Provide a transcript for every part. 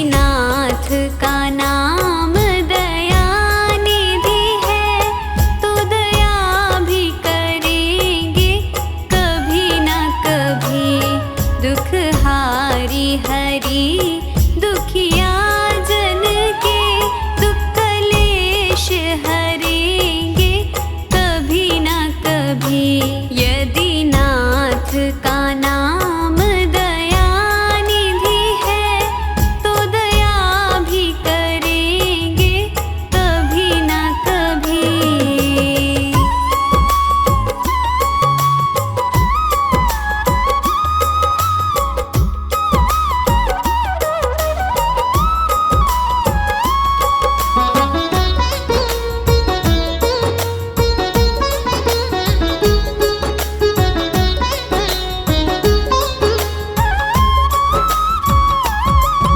नाथ का नाम दया निधि है, तो दया भी करेंगे कभी न कभी। दुख हारी हरि दुखिया जन के, दुख कलेश हरेंगे कभी न कभी। यदि नाथ का नाम दया निधि है, तो दया भी करेंगे कभी न कभी।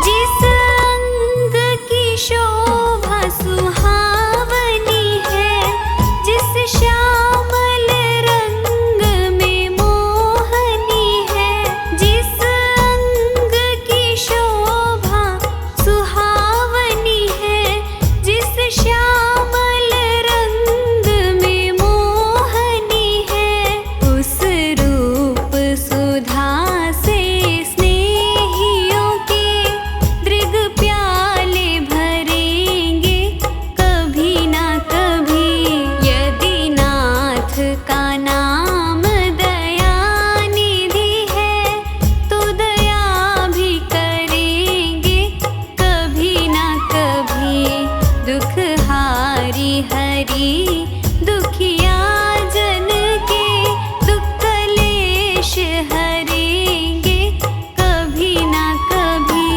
जिस अंग की शोभा सुहावनी है, जिस श्यामल रंग में मोहनी है, जिस अंग की शोभा सुहावनी है, जिस श्यामल रंग में मोहनी है, उस रूप सुधा से स्नेहियों के दृग प्याले भरेंगे कभी न कभी। यदि नाथ का नाम दया निधि है, तो दया भी करेंगे कभी न कभी। दुख हारी हरि दुखिया जन के, दुख कलेश हरेंगे कभी न कभी।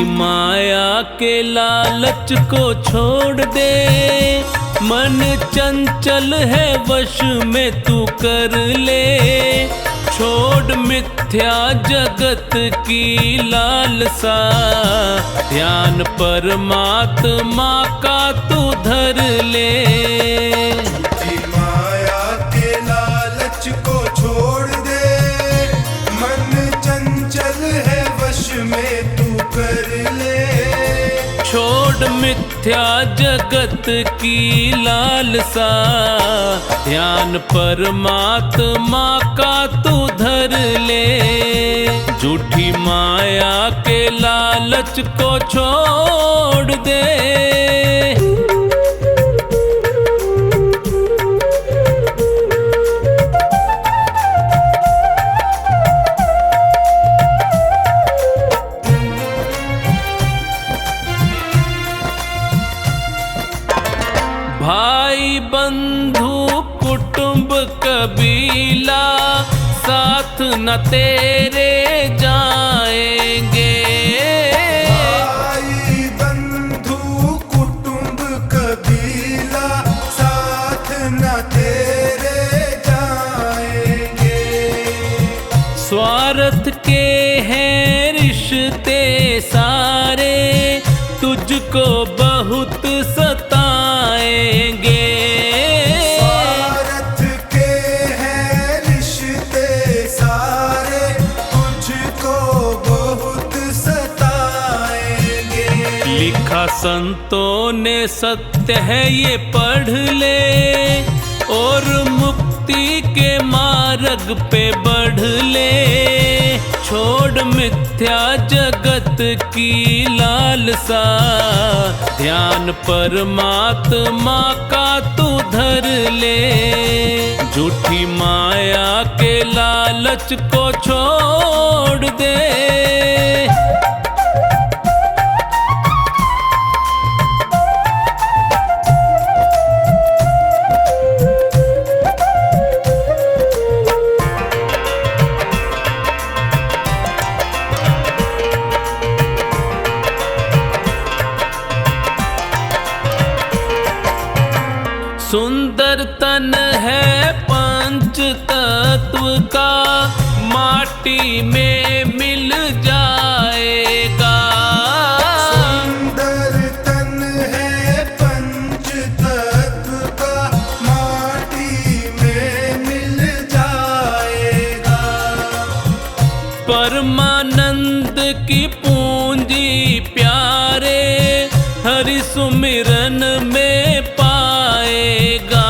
झूठी माया के लालच को छोड़ दे, मन चंचल है वश में तू कर ले। छोड़ मिथ्या जगत की लालसा, ध्यान परमात्मा का तू धर ले। झूठी माया के लालच को छोड़ दे, मन चंचल है वश में तू कर ले। छोड़ मिथ्या जगत की लालसा, ध्यान परमात्मा का तू धर ले। झूठी माया के लालच को छोड़ दे। भाई बंधु कुटुंब कबीला साथ न तेरे जाएंगे। भाई बंधु कुटुंब कबीला साथ न तेरे जाएंगे। स्वार्थ के हैं रिश्ते सारे, तुझको बहुत सताएंगे। स्वार्थ के हैं रिश्ते सारे, तुझको बहुत सताएंगे। लिखा संतों ने सत्य है ये पढ़ ले, और मुक्ति के मार्ग पे बढ़ ले। छोड़ मिथ्या जगत की लालसा, ध्यान परमात्मा का तू धर ले। झूठी माया के लालच को छोड़ दे। सुंदर तन है पंच तत्व का, माटी में मिल जाएगा। सुंदर तन है पंच तत्व का, माटी में मिल जाएगा। परमानंद की पूंजी प्यारे, हरि सुमिरन में पाएगा।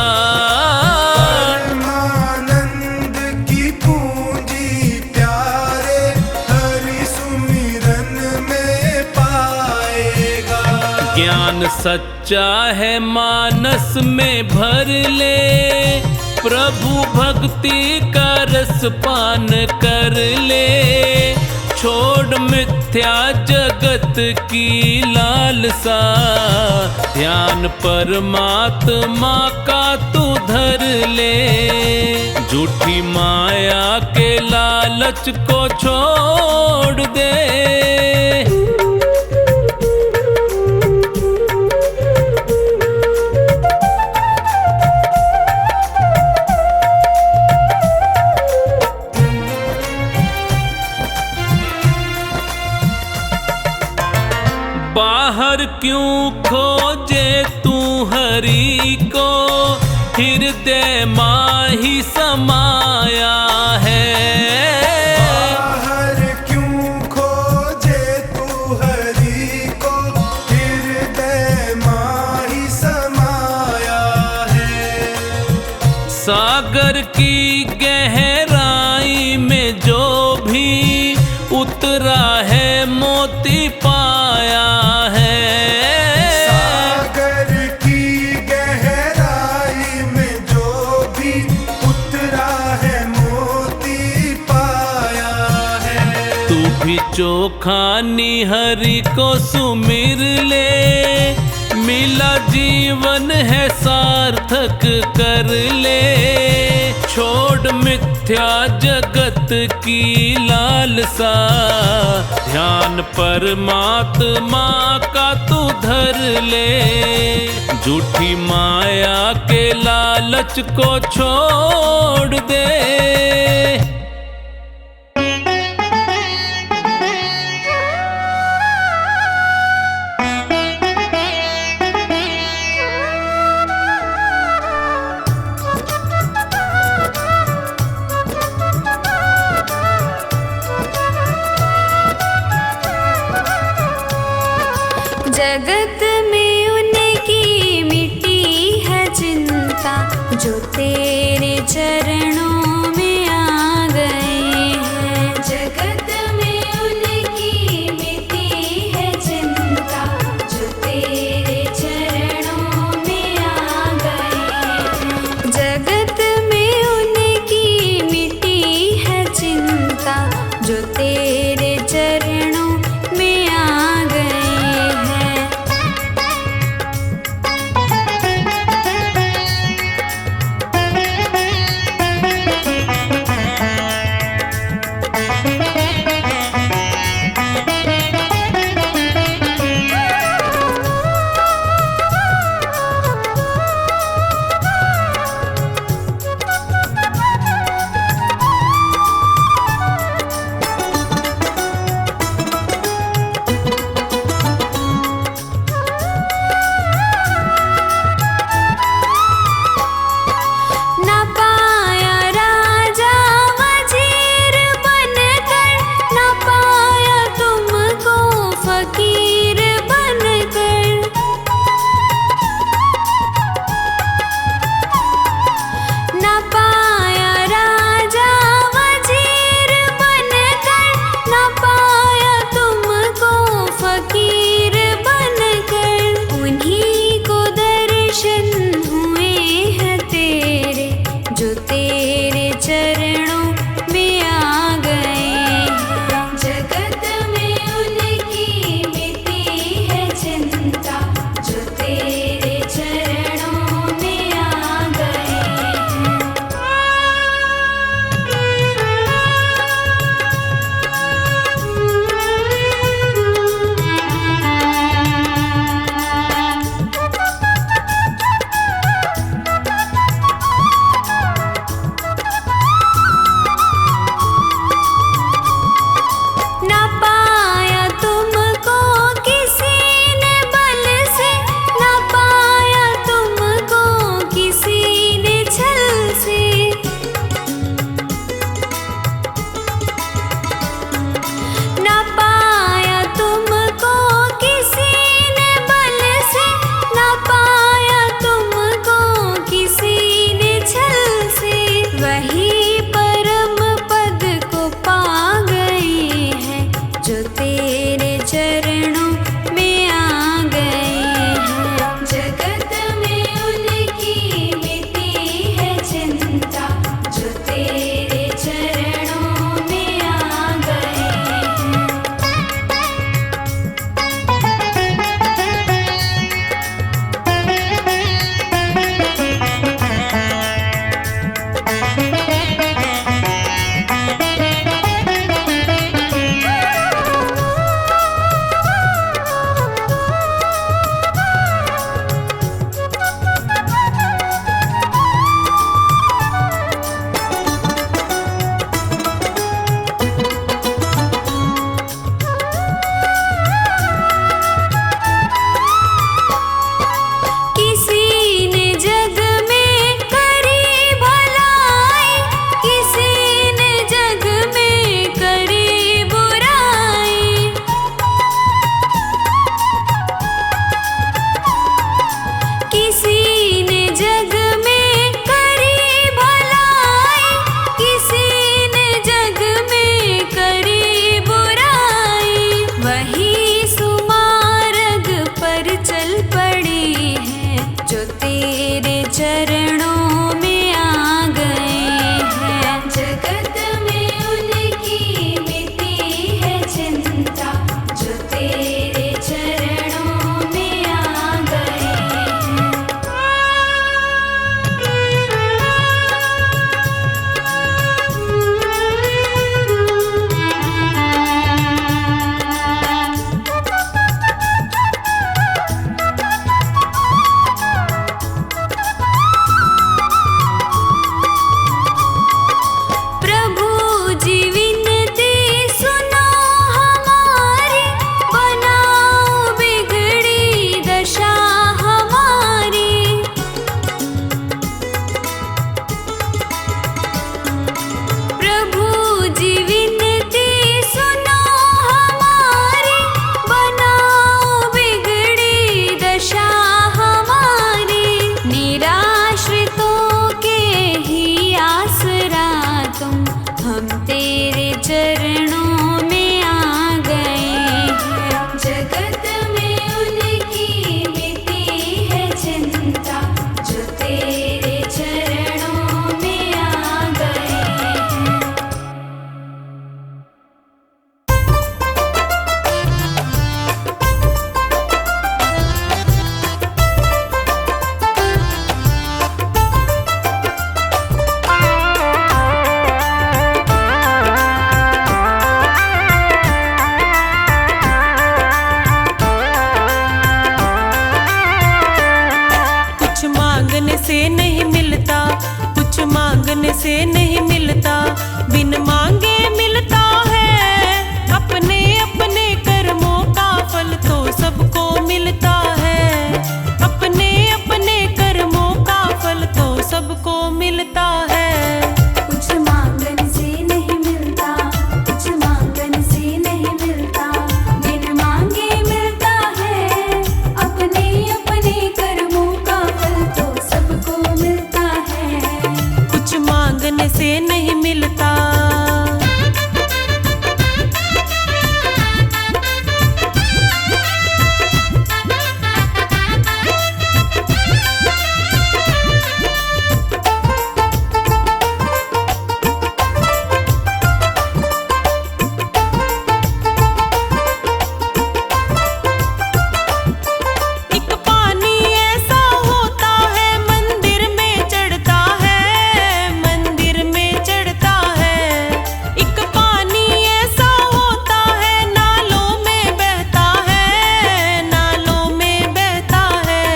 परमानंद की पूंजी प्यारे, हरि सुमिरन में पाएगा। ज्ञान सच्चा है मानस में भर ले, प्रभु भक्ति का रस पान कर ले। छोड़ मिथ्या जगत की लालसा, ध्यान परमात्मा का तू धर ले। झूठी माया के लालच को छोड़ दे। बाहर क्यों खोजे तू हरि को, हृदय माही समाया है। बाहर क्यों खोजे तू हरि को, हृदय माही समाया है। सागर की गहराई में जो भी उतरा है, मोती पाया है। सागर की गहराई में जो भी उतरा है, मोती पाया है। तू भी चोखा निहरि को सुमिर ले, मिला जीवन है सार्थक कर ले। छोड़ मिथ्या मिथ्या जगत की लालसा, ध्यान परमात्मा का तू धर ले। झूठी माया के लालच को छोड़ दे। जगत में उनकी मिटी है चिंता, जो तेरे चरणों में आ गए हैं। जगत में उनकी मिटी है चिंता, जो तेरे चरणों में आ गए हैं। जगत में उनकी मिटी है चिंता, जो तेरे चरणों में आ गए हैं। से नहीं मिलता, बिन मांगे मिलता है। अपने अपने कर्मों का फल तो सबको मिलता है। अपने अपने कर्मों का फल तो सबको मिलता है। कुछ मांगने से नहीं मिलता, कुछ मांगने से नहीं मिलता, बिन मांगे मिलता है। अपने अपने कर्मों का फल तो सबको मिलता है। कुछ मांगने से नहीं मिलता। एक पानी ऐसा होता है मंदिर में चढ़ता है, मंदिर में चढ़ता है। एक पानी ऐसा होता है नालों में बहता है, नालों में बहता है।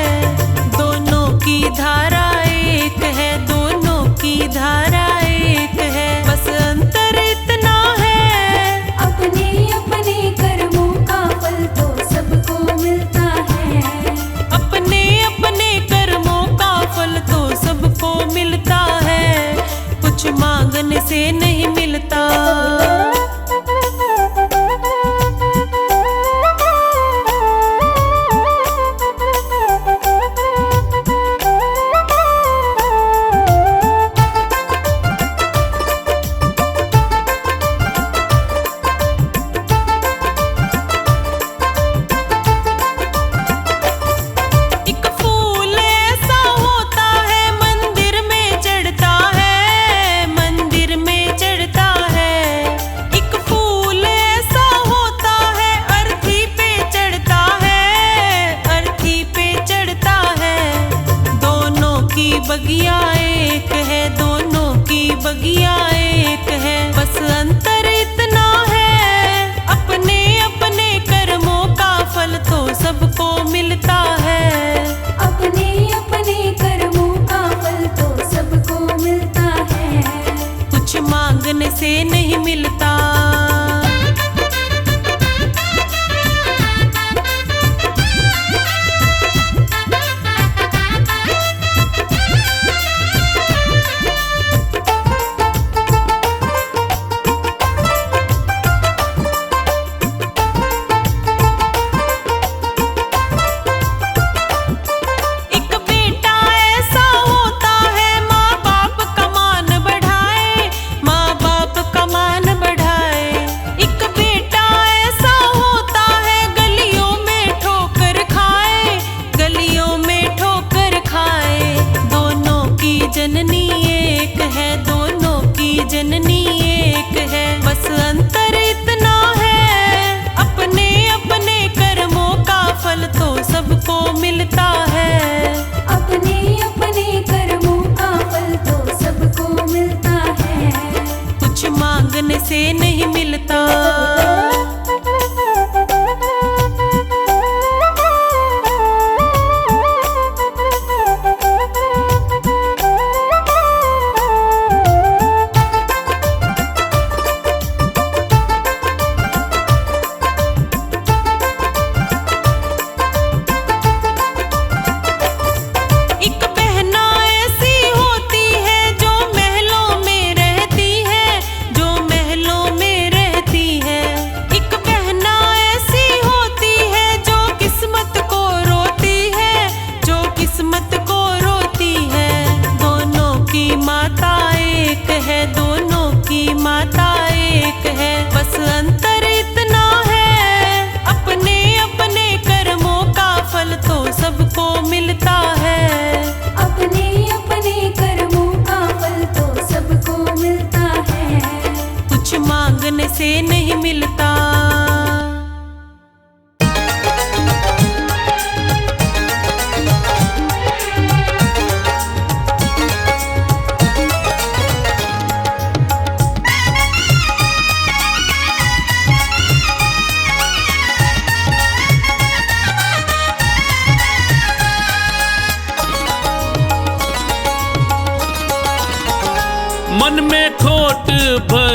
दोनों की धारा एक है, दोनों की धारा एक है, बस अंतर इतना है। अपने अपने कर्मों का फल तो सबको मिलता है। अपने अपने कर्मों का फल तो सबको मिलता है। कुछ मांगने से नहीं मिलता। एक फूल ऐसा होता है मंदिर में चढ़ता है, मंदिर में चढ़ता है। एक फूल ऐसा होता है अर्थी पे चढ़ता है, अर्थी पे चढ़ता है। दोनों की बगिया एक है, दोनों की बगिया एक है, बस अंतर इतना है। अपने अपने कर्मों का फल तो सबको मिलता है। अपने अपने कर्मों का फल तो सबको मिलता है। कुछ मांगने से नहीं मिलता।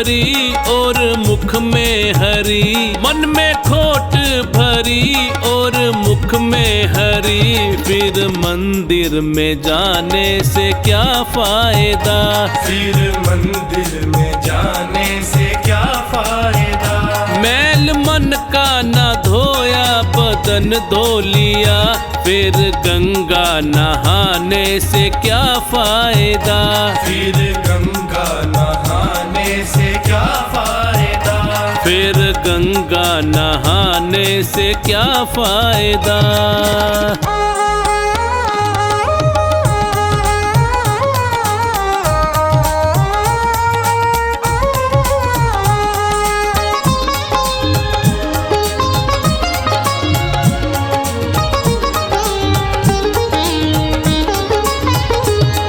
भरी और मुख में हरी, मन में खोट भरी और मुख में हरी, फिर मंदिर में जाने से क्या फायदा, फिर मंदिर में जाने से क्या फायदा। मैल मन का ना धोया बदन धो लिया, फिर गंगा नहाने से क्या फायदा, फिर गंगा नहाने से क्या फायदा। फिर गंगा नहाने से क्या फायदा।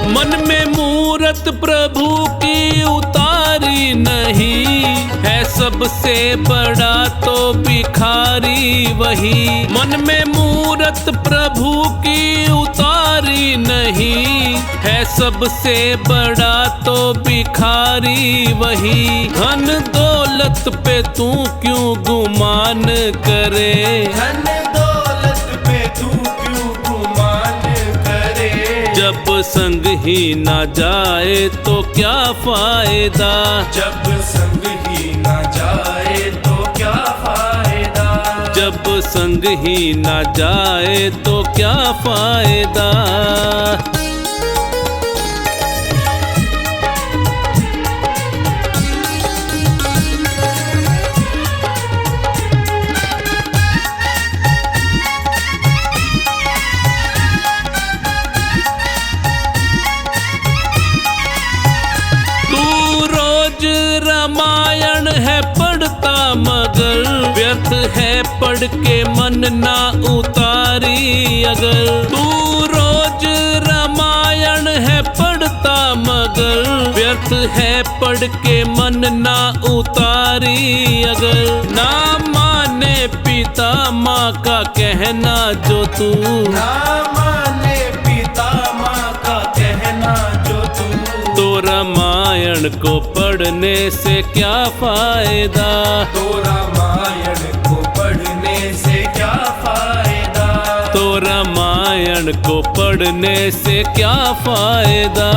मन में मूरत प्रभु की उतारी नहीं, है सबसे बड़ा तो भिखारी वही। मन में मूरत प्रभु की उतारी नहीं, है सबसे बड़ा तो भिखारी वही। धन दौलत पे तू क्यों गुमान करे, धन दौलत पे तू क्यों गुमान करे। जब संग ही ना जाए तो क्या फायदा, जब संग ही ना जाए तो क्या फायदा। जब संग ही ना जाए तो क्या फायदा। रामायण है पढ़ता मगर, व्यर्थ है पढ़ के मन ना उतारी अगर। तू रोज रामायण है पढ़ता मगर, व्यर्थ है पढ़ के मन ना उतारी अगर। ना माने पिता माँ का कहना जो तू, ना माने पिता माँ का कहना जो तू, तो रामायण को पढ़ने से क्या फायदा, तो रामायण को पढ़ने से क्या फायदा। तो रामायण को पढ़ने से क्या फायदा।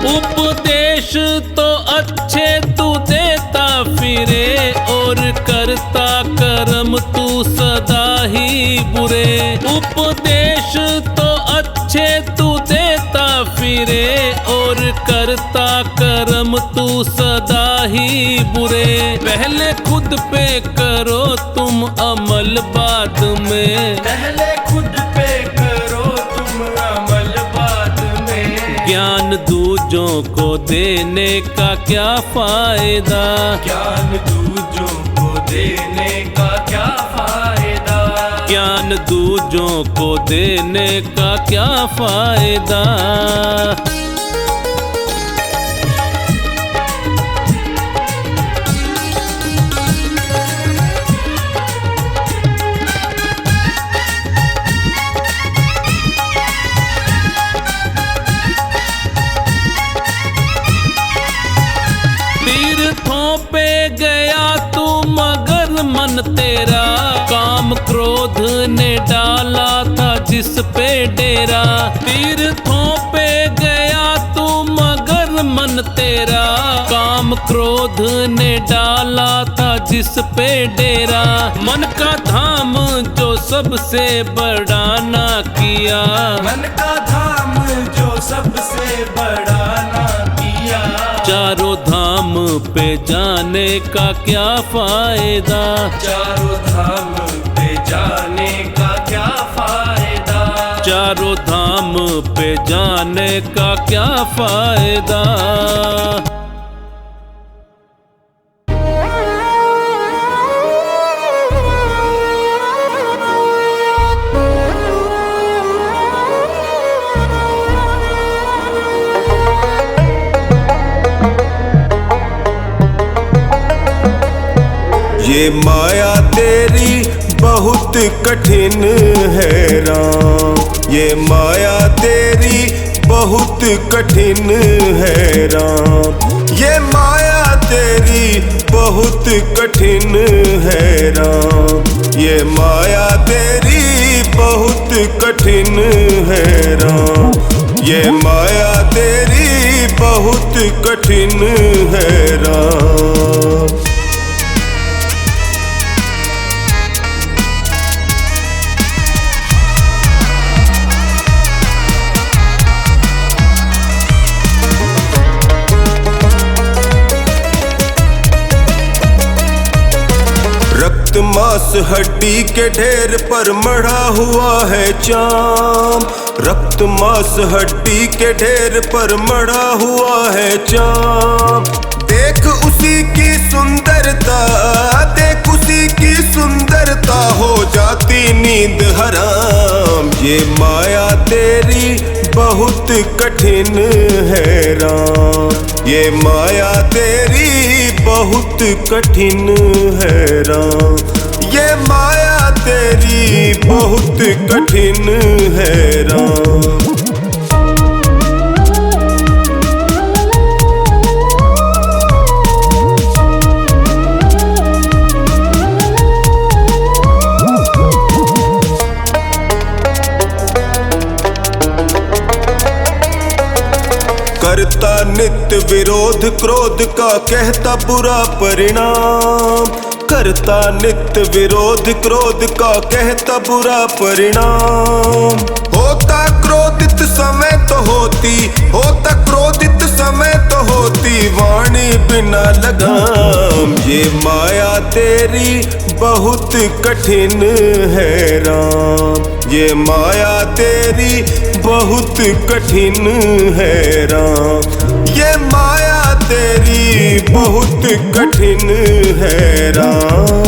उपदेश तो अच्छे तू देता फिरे, और करता कर्म तू सदा ही बुरे। उपदेश तो अच्छे तू देता फिरे, और करता कर्म तू सदा ही बुरे। पहले खुद पे करो तुम अमल बाद में, पहले खुद पे करो तुम अमल बाद में। ज्ञान दूजों को देने का क्या फायदा, ज्ञान दूजों को देने का क्या फायदा। ज्ञान दूजों को देने का क्या फायदा। तीर्थों पे गया तू मगर मन तेरा, काम क्रोध ने डाला था जिस पे डेरा। तीर्थों पे गया तू मगर मन तेरा, काम क्रोध ने डाला था जिस पे डेरा। मन का धाम जो सबसे बड़ा ना किया, मन का धाम जो सबसे बड़ा ना किया। चारों धाम पे जाने का क्या फायदा, चारों धाम पे जाने का क्या फायदा। चारों धाम पे जाने का क्या फायदा। ये माया तेरी बहुत कठिन है राम। ये माया तेरी बहुत कठिन है राम। ये माया तेरी बहुत कठिन है राम। ये माया तेरी बहुत कठिन है राम। ये माया तेरी बहुत कठिन है राम। रक्त मांस हड्डी के ढेर पर मढ़ा हुआ है चाम। रक्त मांस हड्डी के ढेर पर मढ़ा हुआ है चाम। देख उसी की सुंदरता, देख उसी की सुंदरता, हो जाती नींद हराम। ये माया तेरी बहुत कठिन है राम। ये माया तेरी बहुत कठिन है राम। ये माया तेरी बहुत कठिन है राम। करता नित्य विरोध क्रोध का कहता बुरा परिणाम। करता नित्य विरोध क्रोध का कहता बुरा परिणाम। होता क्रोधित समय तो होती, होता क्रोधित समय तो होती वाणी बिना लगाम। ये माया तेरी बहुत कठिन है राम। ये माया तेरी बहुत कठिन है राम। ये माया तेरी बहुत कठिन है राम।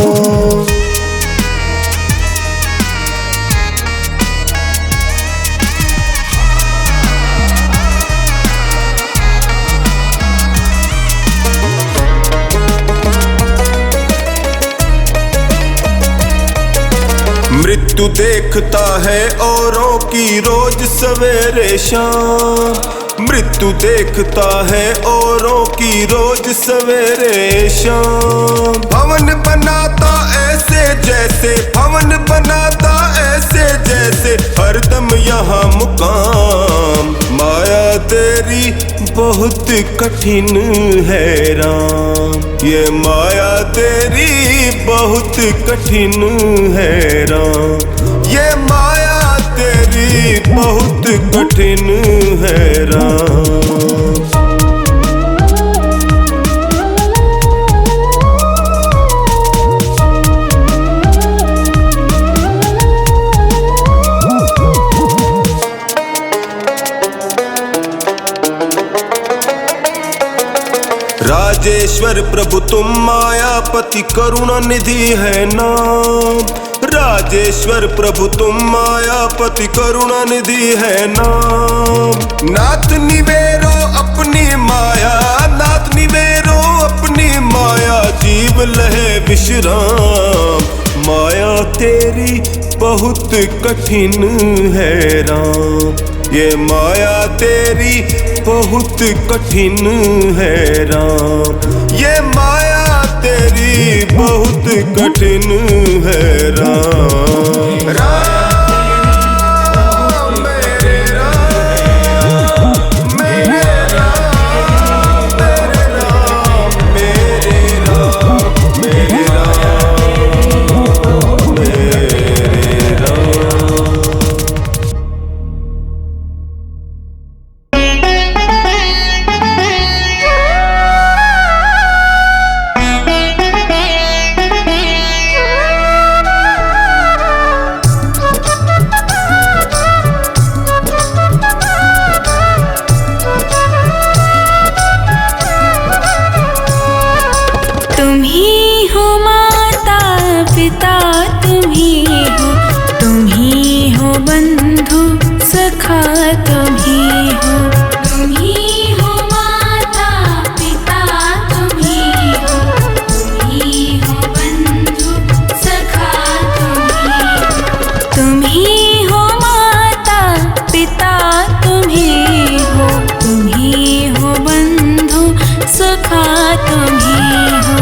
मृत्यु देखता है औरों की रोज सवेरे शाम। मृत्यु देखता है औरों की रोज सवेरे शाम। भवन बनाता ऐसे जैसे, भवन बनाता ऐसे जैसे हरदम यहाँ मुकाम। माया तेरी बहुत कठिन है राम। ये माया तेरी बहुत कठिन है राम। ये माया तेरी बहुत कठिन है राम। राजेश्वर प्रभु तुम मायापति करुणा निधि है नाम। राजेश्वर प्रभु तुम मायापति करुणा निधि है नाम। नाथ निवेरो अपनी माया, नाथ निवेरो अपनी माया, जीव लहे विश्राम। माया तेरी बहुत कठिन है राम। ये माया तेरी बहुत कठिन है राम। ये माया तेरी बहुत कठिन है राम। राम मेरे राम, मेरे राम, मेरे राम, मेरे राम, मेरे राम, मेरे राम। तुम ही हो माता पिता, तुम ही हो बंधु सखा, तुम ही हो। तुम ही हो माता पिता, तुम ही हो बंधु तुम ही हो माता पिता, तुम ही हो बंधु सखा, तुम ही हो।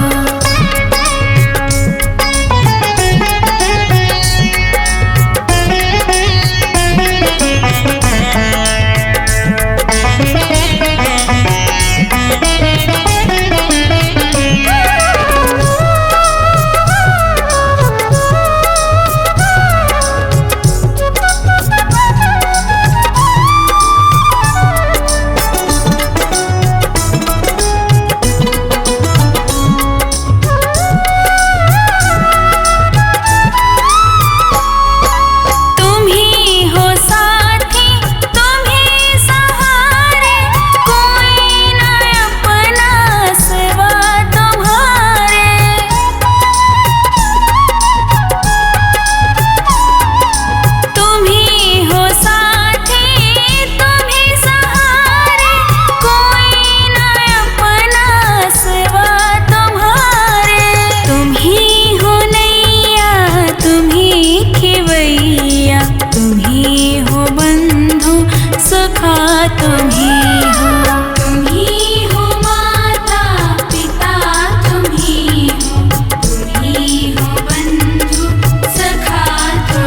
तुम ही हो माता पिता, तुम ही हो बंधु सखा, तुम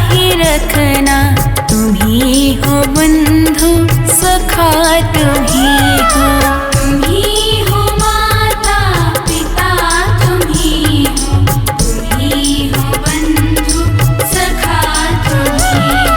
ही रखना, तुम ही हो बंधु सखा, तुम ही हो माता पिता, तुम ही हो बंधु सखा, तुम ही हो।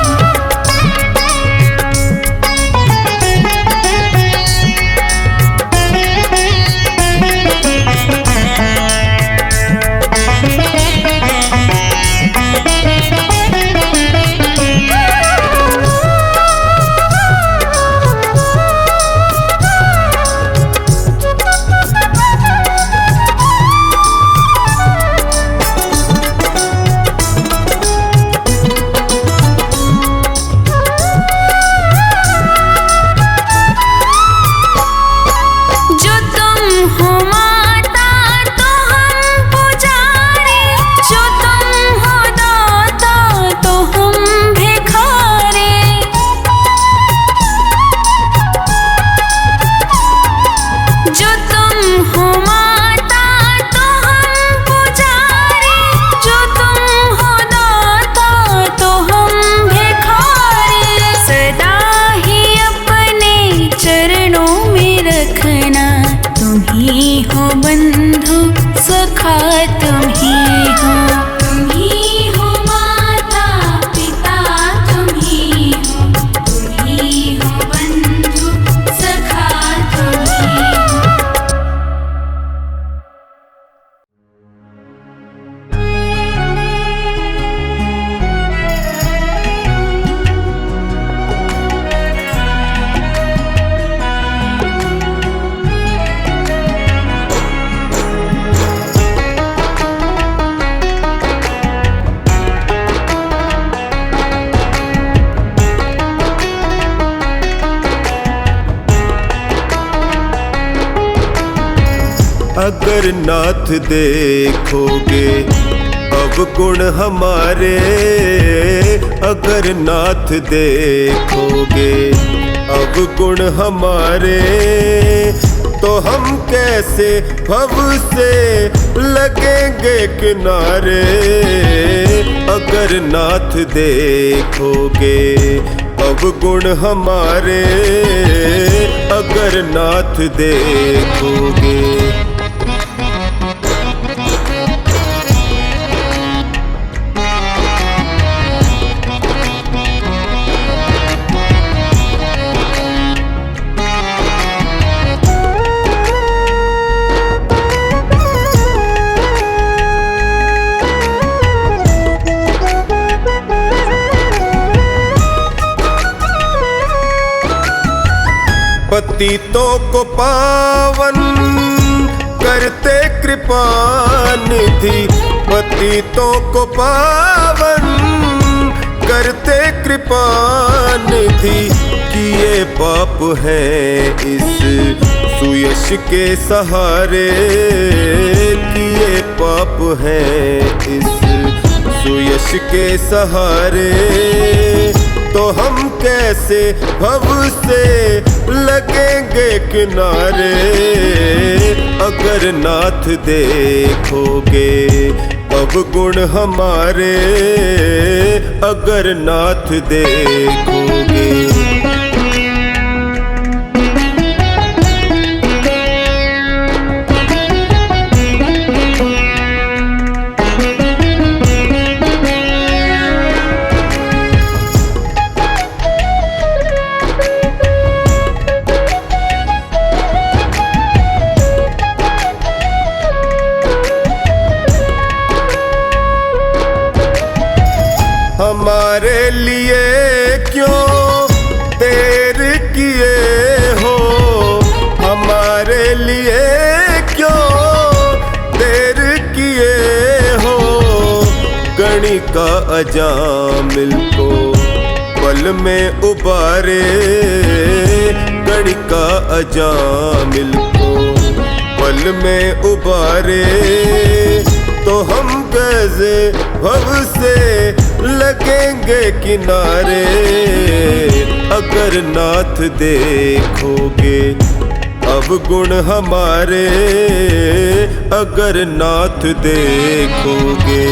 बंधु सखा, तुम ही हो माता पिता, तुम ही हो बंधु सखा, तुम ही हो। अगर नाथ देखोगे अवगुण हमारे, अगर नाथ देखोगे अवगुण हमारे, तो हम कैसे भव से लगेंगे किनारे। अगर नाथ देखोगे अवगुण हमारे, अगर नाथ देखोगे। पतितों को पावन करते कृपा निधि, पतितों को पावन करते कृपा निधि। किए पाप हैं इस सुयश के सहारे, किए पाप हैं इस सुयश के सहारे। तो हम कैसे भव से लगेंगे किनारे, अगर नाथ देखोगे अवगुण हमारे, अगर नाथ देखोगे। हमारे लिए क्यों देर किए हो, हमारे लिए क्यों देर किए हो। गणिका अजामिल को पल में उबारे, गणिका अजामिल को पल में उबारे। तो हम कैसे भव से लगेंगे किनारे, अगर नाथ देखोगे अवगुण हमारे, अगर नाथ देखोगे।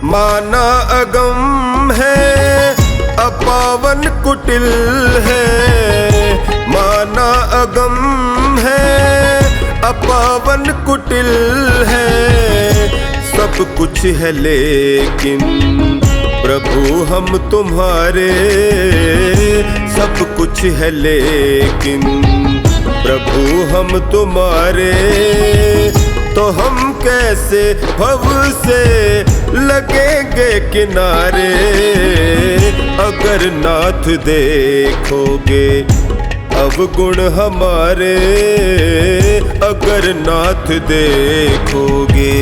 माना अगम है अपावन कुटिल है, माना अगम है अपावन कुटिल है। सब कुछ है लेकिन प्रभु हम तुम्हारे, सब कुछ है लेकिन प्रभु हम तुम्हारे। तो हम कैसे भव से लगेंगे किनारे, अगर नाथ देखोगे अवगुण हमारे, अगर नाथ देखोगे।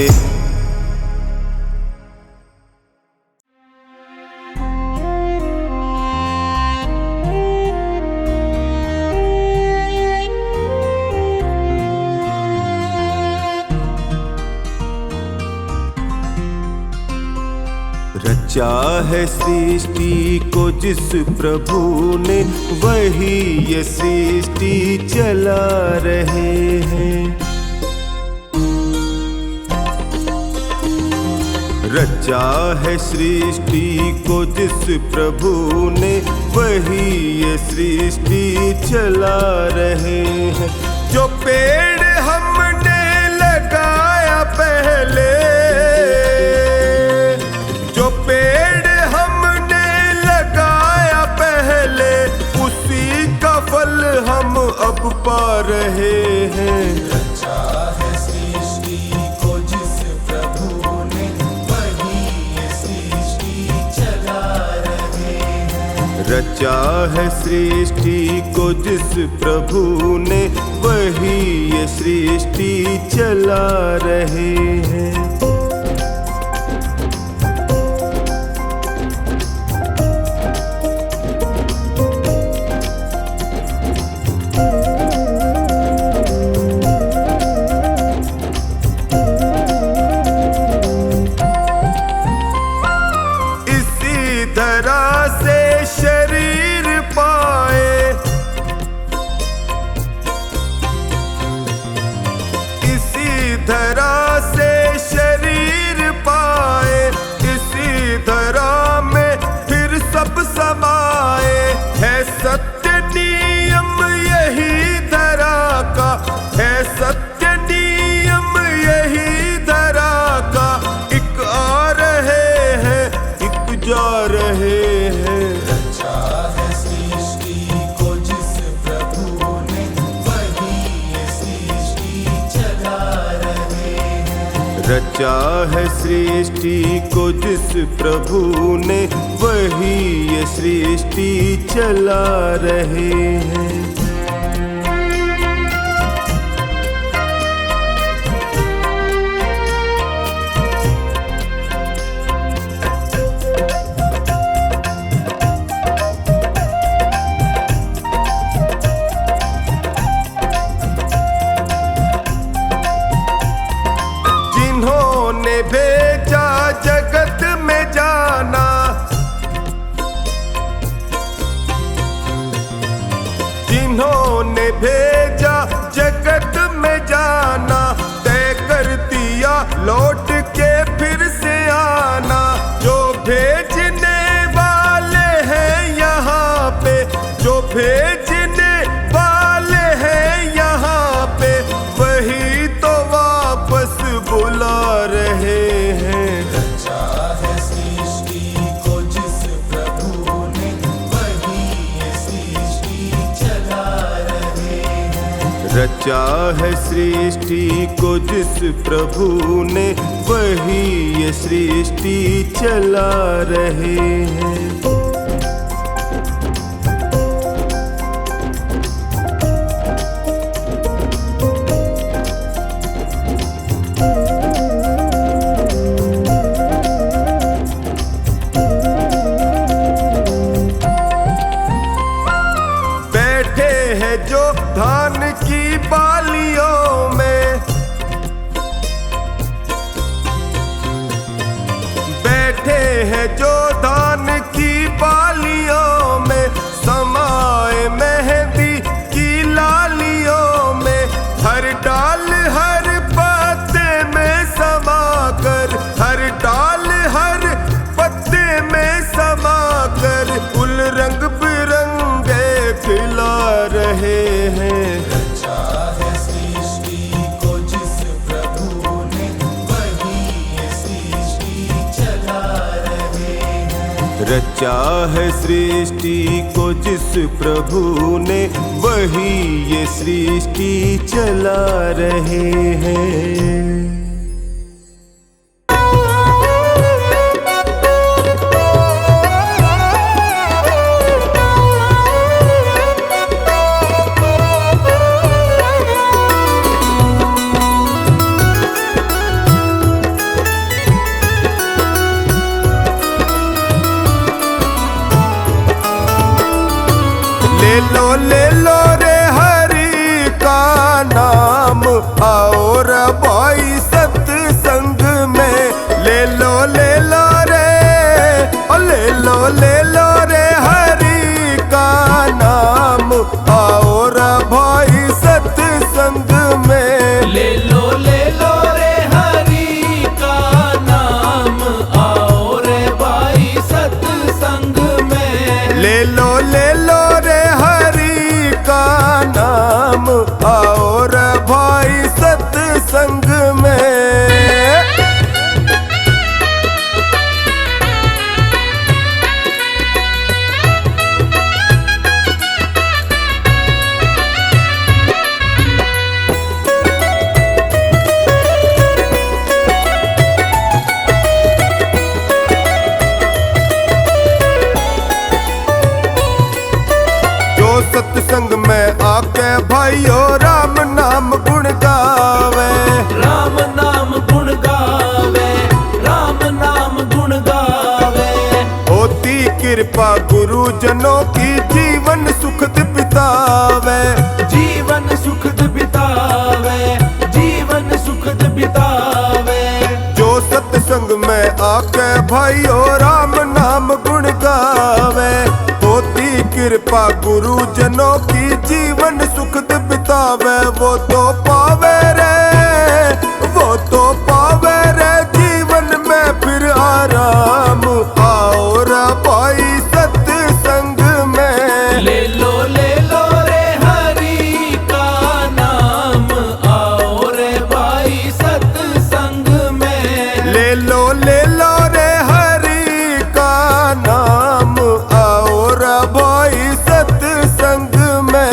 रचा है सृष्टि को जिस प्रभु ने, वही ये सृष्टि चला रहे हैं। रचा है सृष्टि को जिस प्रभु ने, वही ये सृष्टि चला रहे हैं। जो पेड़ हमने लगाया पहले, पेड़ हमने लगाया पहले, उसी का फल हम अब पा रहे हैं। रचा है सृष्टि को जिस प्रभु ने, वही ये सृष्टि चला रहे हैं। रचा है सृष्टि को जिस प्रभु ने, वही ये सृष्टि चला रहे हैं। धरा से रचा है सृष्टि को जिस प्रभु ने, वही ये सृष्टि चला रहे हैं। जिन्होंने भेजा जगत में जाना, जिन्होंने भेजा जगत में जाना, तय कर दिया लौट के फिर से आना। जो भेजने वाले हैं यहाँ पे, जो भेजने वाले हैं यहाँ पे, वही तो वापस बुला रहे हैं। रचा है सृष्टि को जिस प्रभु ने, वही ये सृष्टि चला रहे हैं। रचा है सृष्टि को जिस प्रभु ने, वही ये सृष्टि चला रहे हैं। बैठे हैं जो धान की बालियों में, बैठे हैं जो धान की बालियों में, समाए मेहंदी की लालियों में। हर डाल हर पत्ते में समा कर, हर डाल हर पत्ते में समा कर, फूल रंग बिरंगे खिला रहे हैं। रचा है सृष्टि को जिस प्रभु ने, वही ये सृष्टि चला रहे हैं। रचा है सृष्टि को जिस प्रभु ने, वही ये सृष्टि चला रहे हैं। ले लो रे हरि का नाम, आओ रे भाई सत्संग में। ले लो रे, ले लो रे हरि का नाम, आओ रे भाई सत्संग में। ले लो रे हरि का नाम, आओ रे भाई सत्संग में। ले लो रे हरि का नाम, आओ रे भाई सत्संग में। सत्संग में आके भाइयों राम नाम गुण गावे, राम नाम गुण गावे, राम नाम गुण गावे। होती कृपा गुरुजनों की, जीवन सुखद बितावे, जीवन सुखद बितावे, जीवन सुखद बितावे। जो सत्संग में आके भाइयों राम नाम गुण गावे, होती कृपा गुरुजनों की, जीवन सुखद बितावे। वो तो पावे रे, वो तो पावे रे जीवन में फिर आराम, आओ रे भाई सत्संग में। ले लो रे हरि का नाम, आओ रे भाई सत्संग में। ले लो रे हरि का नाम, आओ रे भाई सत्संग में।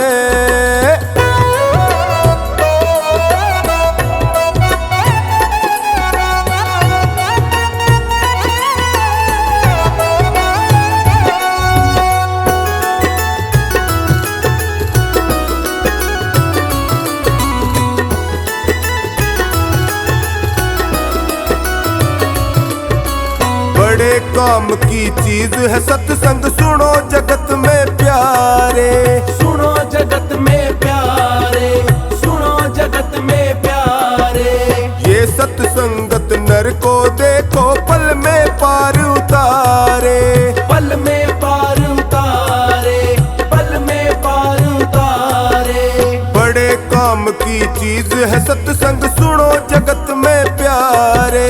काम की चीज है सत्संग, सुनो जगत में प्यारे। सुनो जगत में प्यारे, सुनो जगत में प्यारे। ये सत्संगत नर को देखो पल में पार उतारे। पल में पार उतारे, पल में पार उतारे। बड़े काम की चीज है सत्संग, सुनो जगत में प्यारे।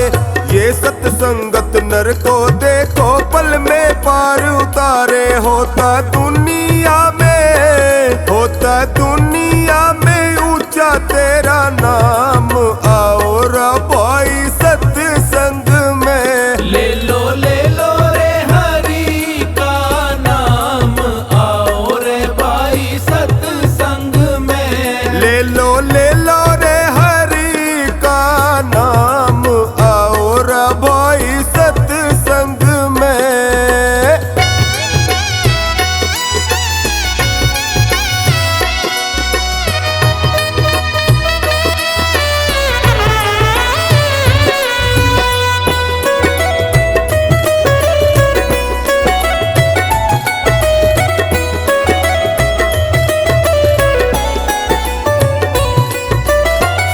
ये सत्संगत नर को देखो पल में पार उतारे। होता दुनिया में ऊंचा तेरा नाम, आओ रा भाई सत्संग में। ले लो रे हरि का नाम, आओ रे भाई सत्संग में। ले लो रे हरि का नाम, आओ रा भाई सत्संग में।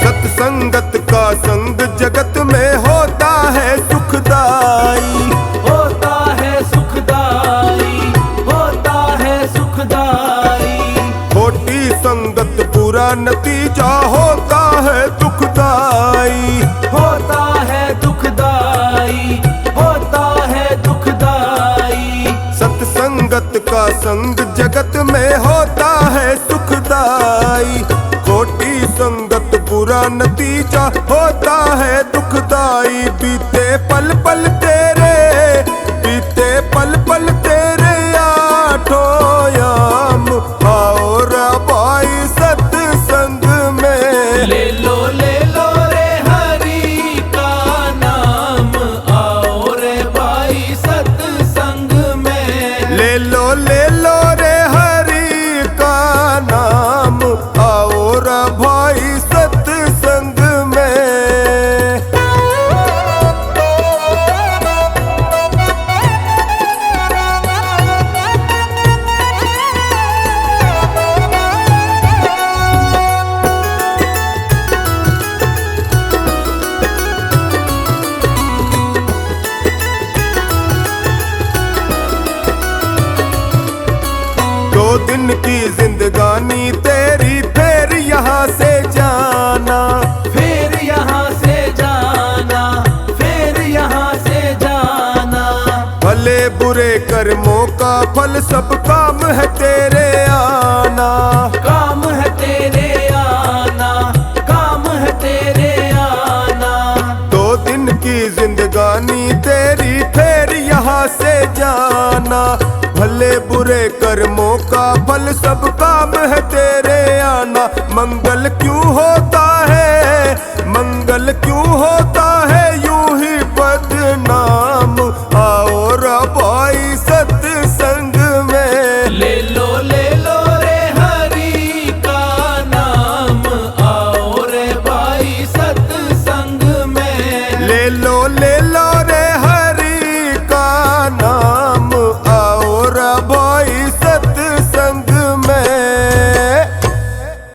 सत्संगत का संग जगत में होता है सुखदाई। होता है सुखदाई, होता है सुखदाई। खोटी संगत बुरा नतीजा होता है दुखदाई। होता है दुखदाई, होता है दुखदाई। सत्संगत का संग जगत में होता है सुखदाई। खोटी संगत बुरा नतीजा होता है दुखदाई। बीते पल पल तेरे आठों याम, आओ रा भाई सत्संग में। ले लो रे हरि का नाम, आओ रे भाई सत्संग में। ले लो रे हरि का नाम, आओ रा भाई सत्संग में। दो दिन की जिंदगानी तेरी, फिर यहाँ से जाना। फिर यहाँ से जाना, फिर यहाँ से जाना। भले बुरे कर्मों का फल सब काम है तेरे आना। काम है तेरे आना, काम है तेरे आना। दो दिन की जिंदगानी तेरी, फिर यहाँ से जाना। भले बुरे कर्मों का फल सब काम है तेरे आना। मंगल क्यों होता है, मंगल क्यों होता है यूं ही बदनाम, आओ रा भाई सत्संग में। ले लो रे हरि का नाम, आओ रे भाई सत्संग में। ले लो